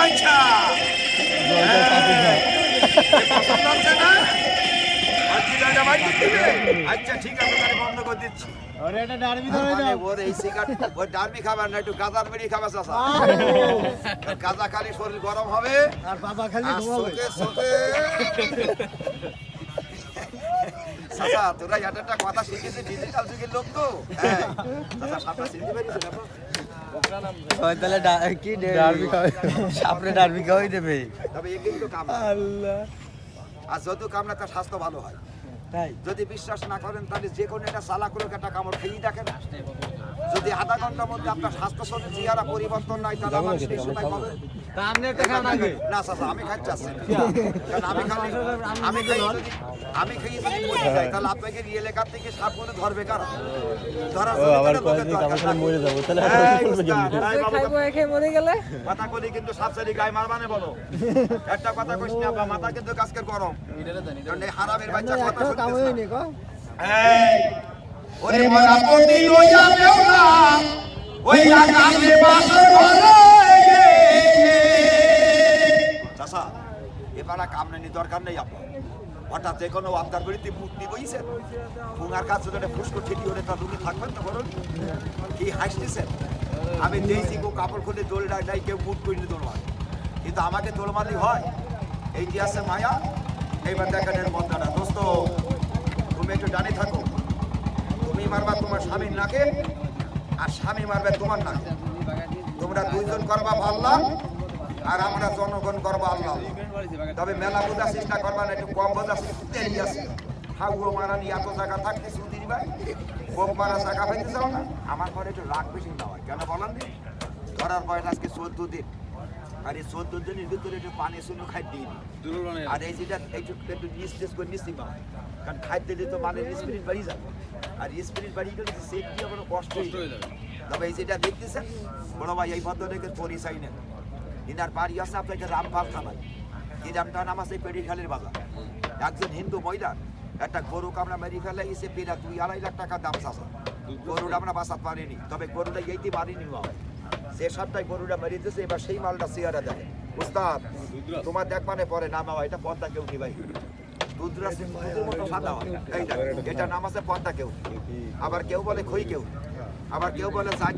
আচ্ছা পছন্দ হচ্ছে না? আচ্ছা ঠিক আছে, তাহলে বন্ধ করে দিচ্ছি। ওর এই সিগারেট ওই ডারবি খাবার না, একটু গাঁজার বেরিয়ে খাবার চাষা। গাঁজা খালি শরীর গরম হবে আর বাবা খালি ঘুমাবে। চাচা তোরা একটা কথা শিখেছিস, ডিজিটাল যুগের লোক তো। হ্যাঁ চাচা সাপটা চিনতে পারিস না? তাহলে কি ডারবি খাওয়াই, সাপড়ে ডারবি খাওয়াই দেবে। তবে এ কিন্তু কাম না। আল্লাহ, আর যত কাম না তার স্বাস্থ্য ভালো হয়। তাই যদি বিশ্বাস না করেন তাহলে যে কোনো একটা চালাক লোক একটা কামড় খেয়েই দেখেন। যদি আধা ঘন্টার মধ্যে আপনার স্বাস্থ্য শরীর চেহারা পরিবর্তন নাই তাহলে আমার সেই সময় পাবেন না। চাচা আমি খাচ্ছি আসছি, কারণ আমি খেয়ে যদি মরে যাই তাহলে আপনাকে এই এলাকার থেকে সাপ করে ধরবে কারা? ধরার কথা কলি কিন্তু সাপ সারি গায়ে মারবানে বলো। একটা কথা কইস না, মাথা কিন্তু কাজকের গরম, কারণ এই হারামের বাচ্চা কথা শুনতেছে না। এই ওরে মরা পতি লইয়া বেওনা ওই আকাশে বাসর ঘরে চাচা এবারে কামনানি দরকার নেই আপনার। হঠাৎ যে কোনো আবদার করিতে মুক্তি বইছেন ফুঙার কাছে যদি ফুসকো ঠিকই হলে তা তুমি থাকবেন না? বলুন কি হাসতেছেন? আমি দিয়েছি গো কাপড় খুলে দোল নাই, কেউ মুট করিলে দোল হয়, কিন্তু আমাকে দোল মারলি হয়। এইটি আছে মায়া। এইবার দেখেন এর মন্দাটা। দোস্ত তুমি একটু ডানে থাকো, তুমি মারবা তোমার স্বামীর নাকে আর স্বামী মারবে তোমার নাকে। তোমরা দুইজন করবা আল্লাহ আর আমরা জনগণ করবা আল্লাহ। তবে মেলা বোঝার চেষ্টা করবা না, একটু কম বোঝার চেষ্টা আছে। হাউও মারানি এত জায়গা থাকতে সুদিন ভাই বোম মারা জায়গা পাইতে চাও না? আমার পরে একটু রাগ বেশি না হয় কেন বলেন দিন? ধরার পরে আজকে 14 দিন, আর এই 14 দিনের ভিতরে একটু পানি শুনো খাই দিই। আর এই যেটা একটু নিস্তেজ করে নিচ্ছি মা, কারণ খাদ্য দিলে তো মানে স্পিরিট বাড়ি যাবে, আর স্পিরিট বাড়িয়ে গেলে সেফটি আবার কষ্ট হয়ে যাবে। তবে এই যেটা দেখতেছেন বড় ভাই, এই ভদ্রলোকের পরিচয় নেন। ইনার বাড়ি আছে আপনাকে রামপাল থানায়। এই রামটার নাম আছে পেড়িখালের বাজার। একজন হিন্দু মহিলা একটা গরু কামড়া মেরি ফেলে এসে পেরা 2-2.5 লাখ টাকা দাম চাষা। গরুটা আমরা বাঁচাতে পারিনি, তবে গরুটা এইতে মারিনি বাবা। যে সপ্তাহে গরুটা মেরে দিয়েছে এবার সেই মালটা চেয়ারা দেখে। উস্তাদ তোমার দেখ মানে পরে নাম হয়, এটা পদ্মা কেউ কি ভাই দুধরা মতো সাদা হয়। এইটা এটা নাম আছে পদ্মা কেউ, আবার কেউ বলে খই কেউ, আবার কেউ বলে চাঁদ।